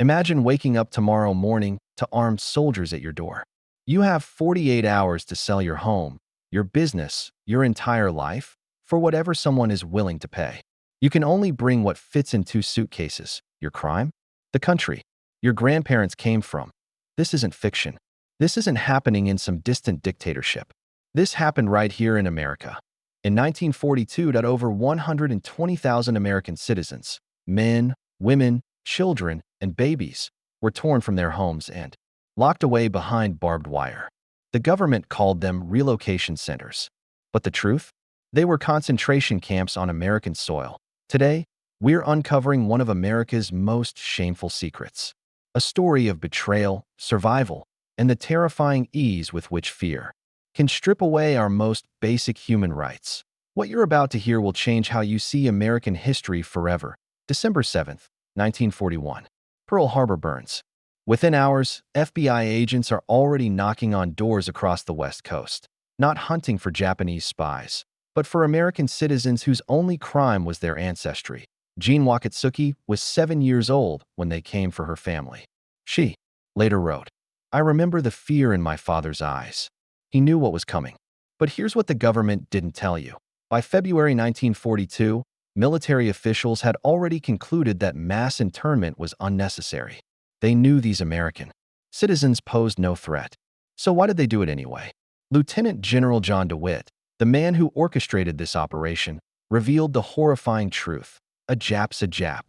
Imagine waking up tomorrow morning to armed soldiers at your door. You have 48 hours to sell your home, your business, your entire life, for whatever someone is willing to pay. You can only bring what fits in two suitcases: your crime, the country your grandparents came from. This isn't fiction. This isn't happening in some distant dictatorship. This happened right here in America. In 1942, over 120,000 American citizens, men, women, children, and babies, were torn from their homes and locked away behind barbed wire. The government called them relocation centers. But the truth? They were concentration camps on American soil. Today, we're uncovering one of America's most shameful secrets. A story of betrayal, survival, and the terrifying ease with which fear can strip away our most basic human rights. What you're about to hear will change how you see American history forever. December 7th, 1941. Pearl Harbor burns. Within hours, FBI agents are already knocking on doors across the West Coast, not hunting for Japanese spies, but for American citizens whose only crime was their ancestry. Jean Wakatsuki was 7 years old when they came for her family. She later wrote, "I remember the fear in my father's eyes. He knew what was coming. But here's what the government didn't tell you. By February 1942, military officials had already concluded that mass internment was unnecessary. They knew these American citizens posed no threat. So why did they do it anyway?" Lieutenant General John DeWitt, the man who orchestrated this operation, revealed the horrifying truth. A Jap's a Jap.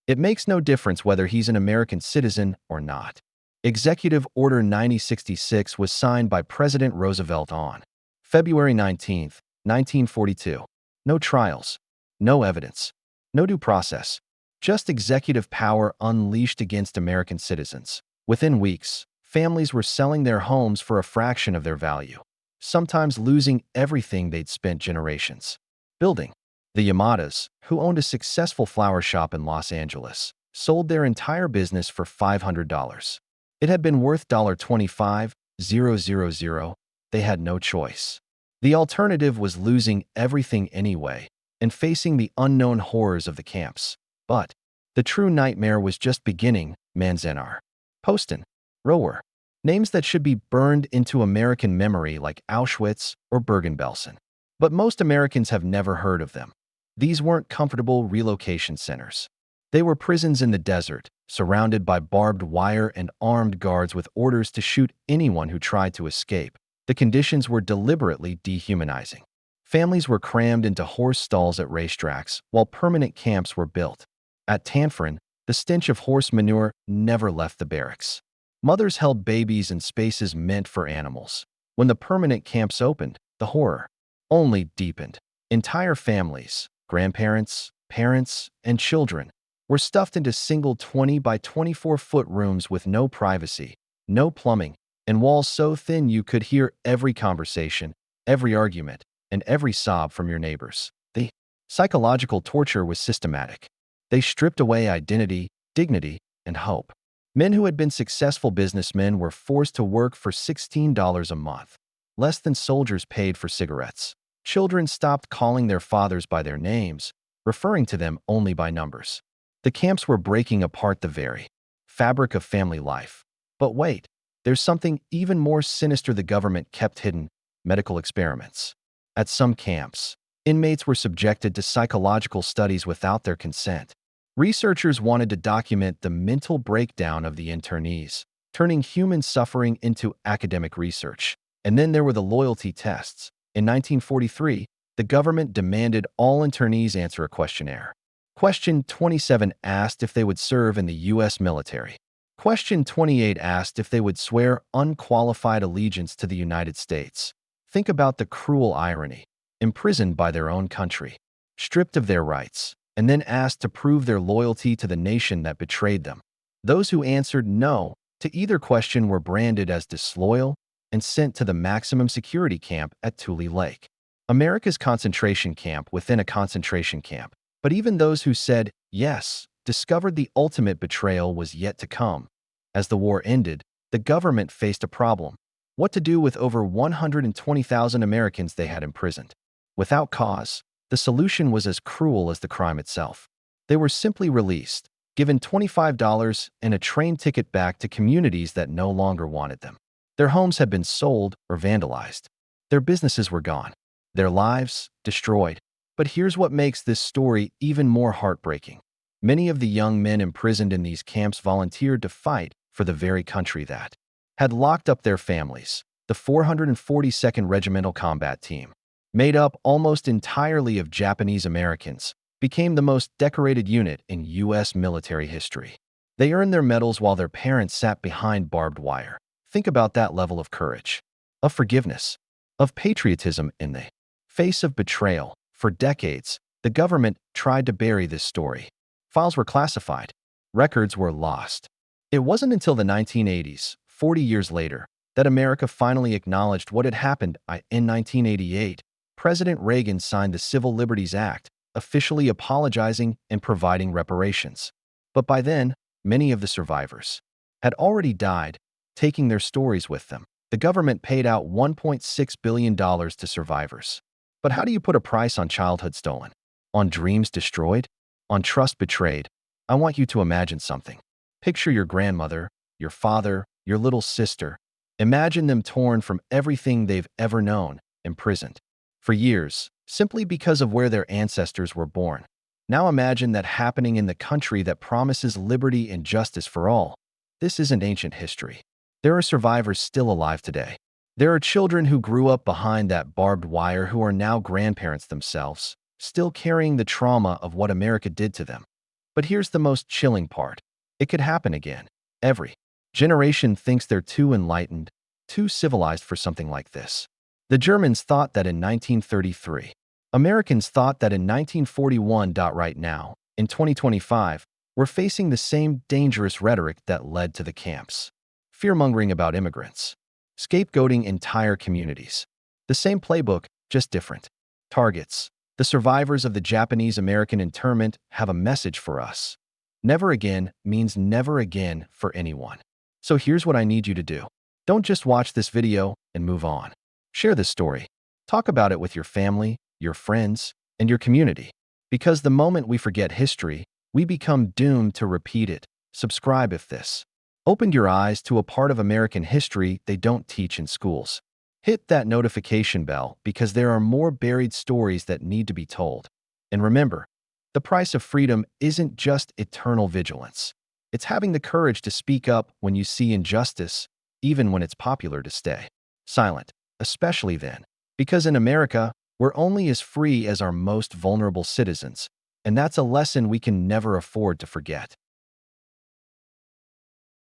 It makes no difference whether he's an American citizen or not. Executive Order 9066 was signed by President Roosevelt on February 19, 1942. No trials, no evidence, no due process. Just executive power unleashed against American citizens. Within weeks, families were selling their homes for a fraction of their value, sometimes losing everything they'd spent generations building. The Yamadas, who owned a successful flower shop in Los Angeles, sold their entire business for $500. It had been worth $25,000. They had no choice. The alternative was losing everything anyway and facing the unknown horrors of the camps. But the true nightmare was just beginning. Manzanar, Poston, Rower, names that should be burned into American memory like Auschwitz or Bergen-Belsen. But most Americans have never heard of them. These weren't comfortable relocation centers. They were prisons in the desert, surrounded by barbed wire and armed guards with orders to shoot anyone who tried to escape. The conditions were deliberately dehumanizing. Families were crammed into horse stalls at racetracks, while permanent camps were built. At Tanforan, the stench of horse manure never left the barracks. Mothers held babies in spaces meant for animals. When the permanent camps opened, the horror only deepened. Entire families, grandparents, parents, and children, were stuffed into single 20 by 24-foot rooms with no privacy, no plumbing, and walls so thin you could hear every conversation, every argument, and every sob from your neighbors. The psychological torture was systematic. They stripped away identity, dignity, and hope. Men who had been successful businessmen were forced to work for $16 a month, less than soldiers paid for cigarettes. Children stopped calling their fathers by their names, referring to them only by numbers. The camps were breaking apart the very fabric of family life. But wait, there's something even more sinister the government kept hidden: medical experiments. At some camps, inmates were subjected to psychological studies without their consent. Researchers wanted to document the mental breakdown of the internees, turning human suffering into academic research. And then there were the loyalty tests. In 1943, the government demanded all internees answer a questionnaire. Question 27 asked if they would serve in the U.S. military. Question 28 asked if they would swear unqualified allegiance to the United States. Think about the cruel irony. Imprisoned by their own country, stripped of their rights, and then asked to prove their loyalty to the nation that betrayed them. Those who answered no to either question were branded as disloyal and sent to the maximum security camp at Tule Lake, America's concentration camp within a concentration camp. But even those who said yes discovered the ultimate betrayal was yet to come. As the war ended, the government faced a problem: what to do with over 120,000 Americans they had imprisoned. Without cause, the solution was as cruel as the crime itself. They were simply released, given $25 and a train ticket back to communities that no longer wanted them. Their homes had been sold or vandalized. Their businesses were gone. Their lives destroyed. But here's what makes this story even more heartbreaking. Many of the young men imprisoned in these camps volunteered to fight for the very country that had locked up their families. The 442nd Regimental Combat Team, made up almost entirely of Japanese Americans, became the most decorated unit in U.S. military history. They earned their medals while their parents sat behind barbed wire. Think about that level of courage, of forgiveness, of patriotism in the face of betrayal. For decades, the government tried to bury this story. Files were classified. Records were lost. It wasn't until the 1980s, 40 years later, that America finally acknowledged what had happened. In 1988, President Reagan signed the Civil Liberties Act, officially apologizing and providing reparations. But by then, many of the survivors had already died, taking their stories with them. The government paid out $1.6 billion to survivors. But how do you put a price on childhood stolen? On dreams destroyed? On trust betrayed? I want you to imagine something. Picture your grandmother, your father, your little sister. Imagine them torn from everything they've ever known, imprisoned for years, simply because of where their ancestors were born. Now imagine that happening in the country that promises liberty and justice for all. This isn't ancient history. There are survivors still alive today. There are children who grew up behind that barbed wire who are now grandparents themselves, still carrying the trauma of what America did to them. But here's the most chilling part. It could happen again. Every generation thinks they're too enlightened, too civilized for something like this. The Germans thought that in 1933. Americans thought that in 1941. Right now, in 2025, we're facing the same dangerous rhetoric that led to the camps. Fear-mongering about immigrants. Scapegoating entire communities. The same playbook, just different targets. The survivors of the Japanese-American internment have a message for us. Never again means never again for anyone. So here's what I need you to do. Don't just watch this video and move on. Share this story. Talk about it with your family, your friends, and your community. Because the moment we forget history, we become doomed to repeat it. Subscribe if this opened your eyes to a part of American history they don't teach in schools. Hit that notification bell because there are more buried stories that need to be told. And remember, the price of freedom isn't just eternal vigilance. It's having the courage to speak up when you see injustice, even when it's popular to stay silent, especially then. Because in America, we're only as free as our most vulnerable citizens, and that's a lesson we can never afford to forget.